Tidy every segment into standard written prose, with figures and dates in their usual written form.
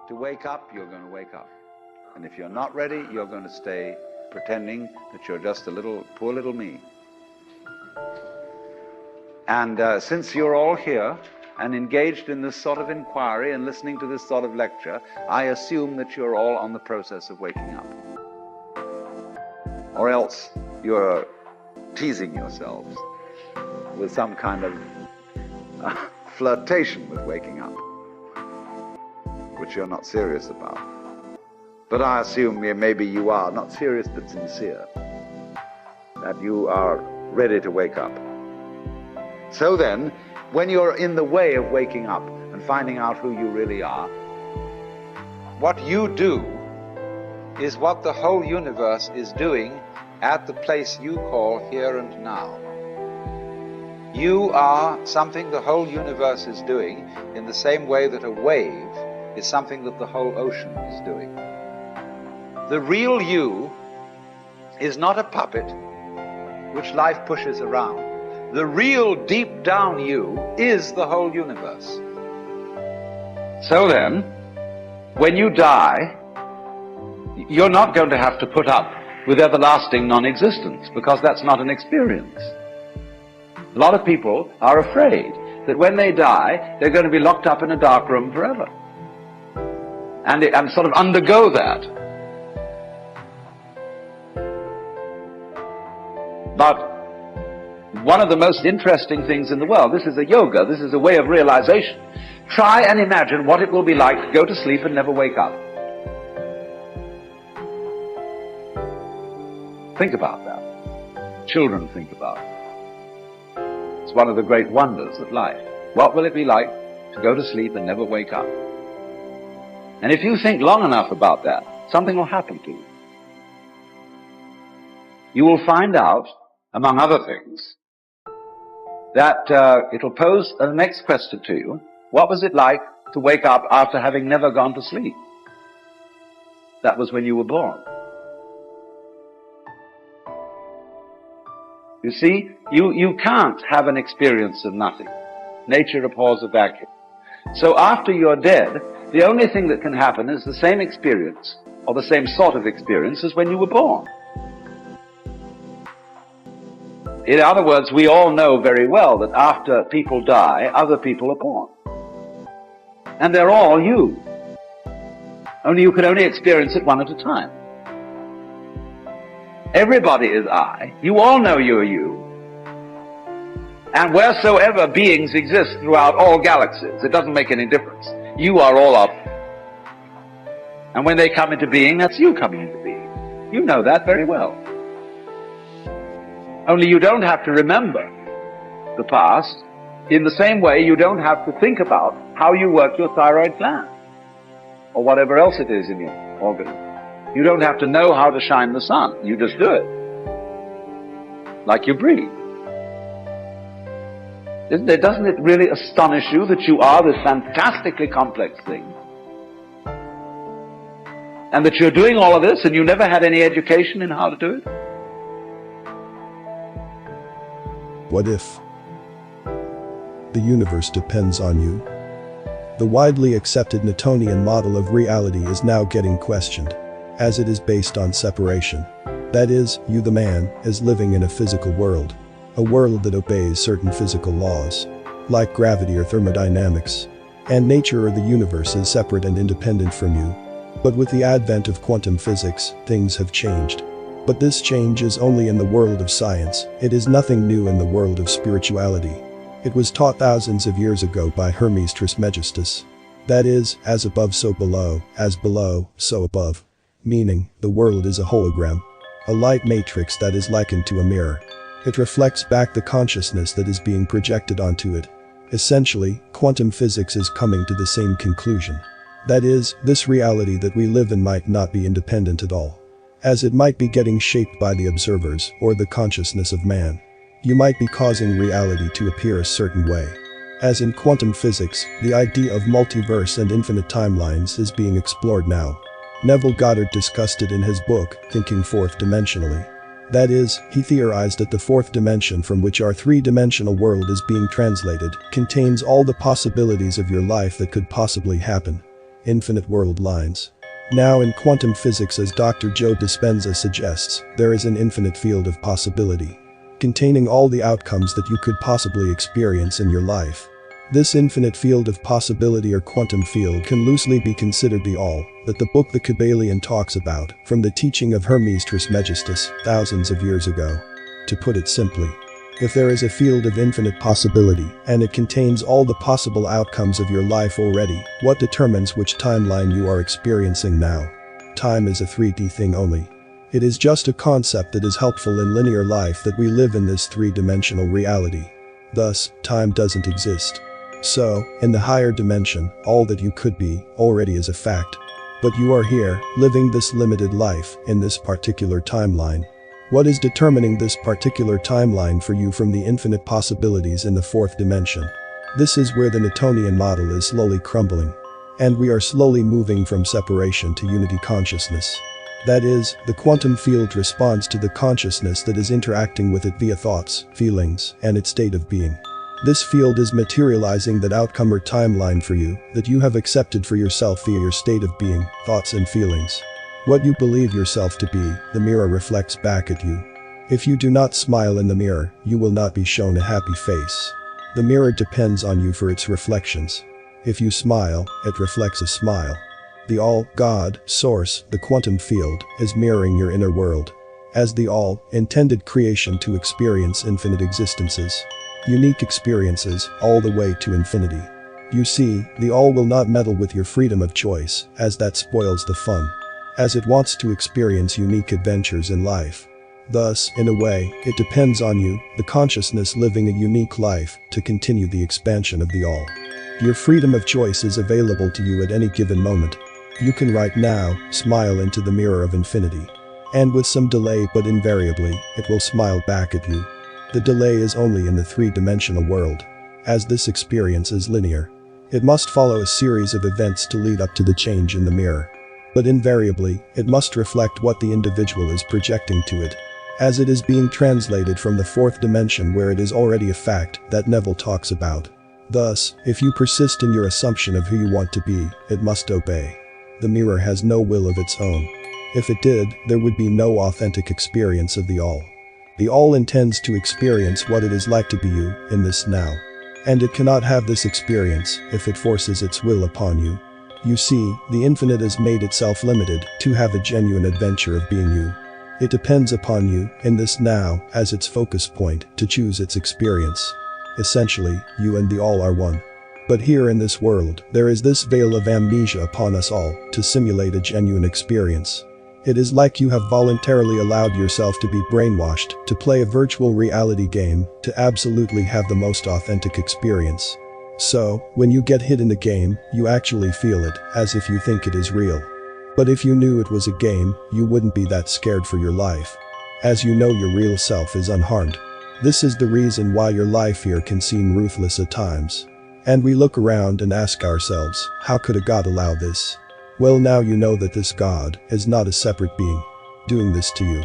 to wake up, you're going to wake up. And if you're not ready, you're going to stay pretending that you're just a little, poor little me. And since you're all here and engaged in this sort of inquiry and listening to this sort of lecture, I assume that you're all on the process of waking up. Or else you're teasing yourselves with some kind of flirtation with waking up, which you're not serious about. But I assume maybe you are, not serious but sincere, that you are ready to wake up. So then, when you're in the way of waking up and finding out who you really are, what you do is what the whole universe is doing at the place you call here and now. You are something the whole universe is doing in the same way that a wave is something that the whole ocean is doing. The real you is not a puppet which life pushes around. The real deep down you is the whole universe. So then, when you die, you're not going to have to put up with everlasting non-existence, because that's not an experience. A lot of people are afraid that when they die, they're going to be locked up in a dark room forever. And sort of undergo that. But one of the most interesting things in the world, this is a yoga, this is a way of realization. Try and imagine what it will be like to go to sleep and never wake up. Think about that. Children think about it. It's one of the great wonders of life. What will it be like to go to sleep and never wake up? And if you think long enough about that, something will happen to you. You will find out, among other things, that it'll pose the next question to you. What was it like to wake up after having never gone to sleep? That was when you were born. You see, you can't have an experience of nothing. Nature abhors a vacuum. So after you're dead, the only thing that can happen is the same experience, or the same sort of experience as when you were born. In other words, we all know very well that after people die, other people are born. And they're all you. Only you can only experience it one at a time. Everybody is I. You all know you're you. And wheresoever beings exist throughout all galaxies, it doesn't make any difference. You are all of them. And when they come into being, that's you coming into being. You know that very well. Only you don't have to remember the past. In the same way, you don't have to think about how you work your thyroid gland or whatever else it is in your organism. You don't have to know how to shine the sun. You just do it. Like you breathe. Doesn't it really astonish you that you are this fantastically complex thing? And that you're doing all of this and you never had any education in how to do it? What if the universe depends on you? The widely accepted Newtonian model of reality is now getting questioned, as it is based on separation. That is, you the man, is living in a physical world. A world that obeys certain physical laws, like gravity or thermodynamics. And nature or the universe is separate and independent from you. But with the advent of quantum physics, things have changed. But this change is only in the world of science. It is nothing new in the world of spirituality. It was taught thousands of years ago by Hermes Trismegistus. That is, as above so below, as below, so above. Meaning, the world is a hologram. A light matrix that is likened to a mirror. It reflects back the consciousness that is being projected onto it. Essentially, quantum physics is coming to the same conclusion. That is, this reality that we live in might not be independent at all. As it might be getting shaped by the observers or the consciousness of man. You might be causing reality to appear a certain way. As in quantum physics, the idea of multiverse and infinite timelines is being explored now. Neville Goddard discussed it in his book, Thinking Fourth Dimensionally. That is, he theorized that the fourth dimension from which our three-dimensional world is being translated contains all the possibilities of your life that could possibly happen. infinite world lines. Now in quantum physics, as Dr. Joe Dispenza suggests, there is an infinite field of possibility, containing all the outcomes that you could possibly experience in your life. This infinite field of possibility or quantum field can loosely be considered the all that the book The Kybalion talks about, from the teaching of Hermes Trismegistus thousands of years ago. To put it simply, if there is a field of infinite possibility and it contains all the possible outcomes of your life already, what determines which timeline you are experiencing now? Time is a 3D thing only. It is just a concept that is helpful in linear life that we live in this three-dimensional reality. Thus, time doesn't exist. So, in the higher dimension, all that you could be already is a fact. But you are here, living this limited life, in this particular timeline. What is determining this particular timeline for you from the infinite possibilities in the fourth dimension? This is where the Newtonian model is slowly crumbling. And we are slowly moving from separation to unity consciousness. That is, the quantum field responds to the consciousness that is interacting with it via thoughts, feelings, and its state of being. This field is materializing that outcome or timeline for you that you have accepted for yourself via your state of being, thoughts and feelings. What you believe yourself to be, the mirror reflects back at you. If you do not smile in the mirror, you will not be shown a happy face. The mirror depends on you for its reflections. If you smile, it reflects a smile. The all, God, source, the quantum field, is mirroring your inner world. As the all, intended creation to experience infinite existences. Unique experiences, all the way to infinity. You see, the all will not meddle with your freedom of choice, as that spoils the fun. As it wants to experience unique adventures in life. Thus, in a way, it depends on you, the consciousness living a unique life, to continue the expansion of the all. Your freedom of choice is available to you at any given moment. You can right now, smile into the mirror of infinity. And with some delay, but invariably, it will smile back at you. The delay is only in the three-dimensional world. As this experience is linear, it must follow a series of events to lead up to the change in the mirror. But invariably, it must reflect what the individual is projecting to it, as it is being translated from the fourth dimension where it is already a fact that Neville talks about. Thus, if you persist in your assumption of who you want to be, it must obey. The mirror has no will of its own. If it did, there would be no authentic experience of the all. The all intends to experience what it is like to be you, in this now. And it cannot have this experience if it forces its will upon you. You see, the infinite has made itself limited to have a genuine adventure of being you. It depends upon you, in this now, as its focus point, to choose its experience. Essentially, you and the all are one. But here in this world, there is this veil of amnesia upon us all, to simulate a genuine experience. It is like you have voluntarily allowed yourself to be brainwashed, to play a virtual reality game, to absolutely have the most authentic experience. So, when you get hit in the game, you actually feel it, as if you think it is real. But if you knew it was a game, you wouldn't be that scared for your life. As you know your real self is unharmed. This is the reason why your life here can seem ruthless at times. And we look around and ask ourselves, how could a God allow this? Well, now you know that this God is not a separate being doing this to you.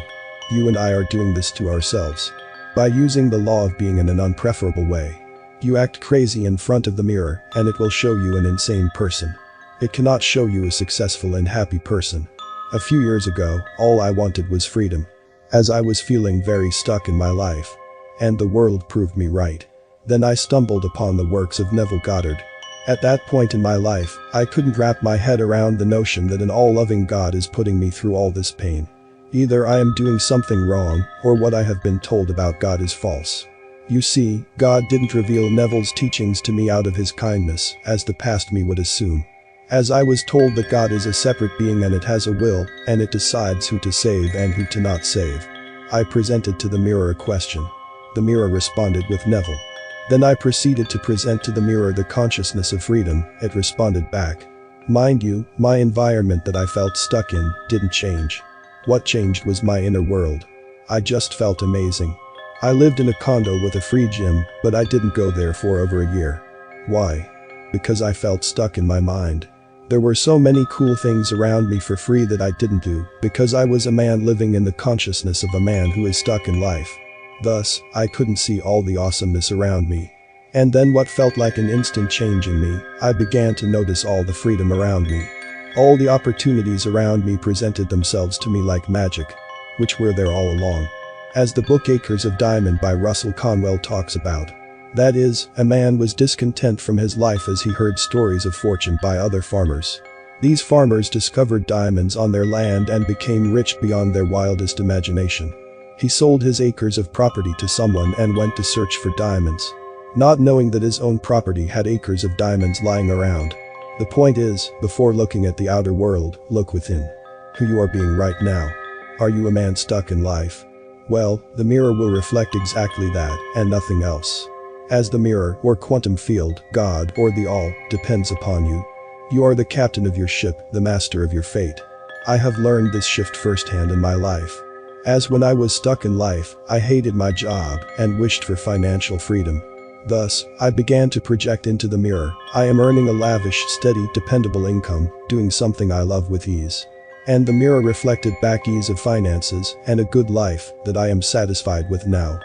You and I are doing this to ourselves. By using the law of being in an unpreferable way. You act crazy in front of the mirror and it will show you an insane person. It cannot show you a successful and happy person. A few years ago, all I wanted was freedom. As I was feeling very stuck in my life. And the world proved me right. Then I stumbled upon the works of Neville Goddard. At that point in my life, I couldn't wrap my head around the notion that an all-loving God is putting me through all this pain. Either I am doing something wrong, or what I have been told about God is false. You see, God didn't reveal Neville's teachings to me out of his kindness, as the past me would assume. As I was told that God is a separate being and it has a will, and it decides who to save and who to not save. I presented to the mirror a question. The mirror responded with Neville. Then I proceeded to present to the mirror the consciousness of freedom, it responded back. Mind you, my environment that I felt stuck in didn't change. What changed was my inner world. I just felt amazing. I lived in a condo with a free gym, but I didn't go there for over a year. Why? Because I felt stuck in my mind. There were so many cool things around me for free that I didn't do, because I was a man living in the consciousness of a man who is stuck in life. Thus, I couldn't see all the awesomeness around me. And then what felt like an instant change in me, I began to notice all the freedom around me. All the opportunities around me presented themselves to me like magic, which were there all along. As the book Acres of Diamond by Russell Conwell talks about. That is, a man was discontent from his life as he heard stories of fortune by other farmers. These farmers discovered diamonds on their land and became rich beyond their wildest imagination. He sold his acres of property to someone and went to search for diamonds, not knowing that his own property had acres of diamonds lying around. The point is, before looking at the outer world, look within. Who you are being right now. Are you a man stuck in life? Well, the mirror will reflect exactly that, and nothing else. As the mirror, or quantum field, God, or the all, depends upon you. You are the captain of your ship, the master of your fate. I have learned this shift firsthand in my life. As when I was stuck in life, I hated my job and wished for financial freedom. Thus, I began to project into the mirror. I am earning a lavish, steady, dependable income, doing something I love with ease. And the mirror reflected back ease of finances and a good life that I am satisfied with now.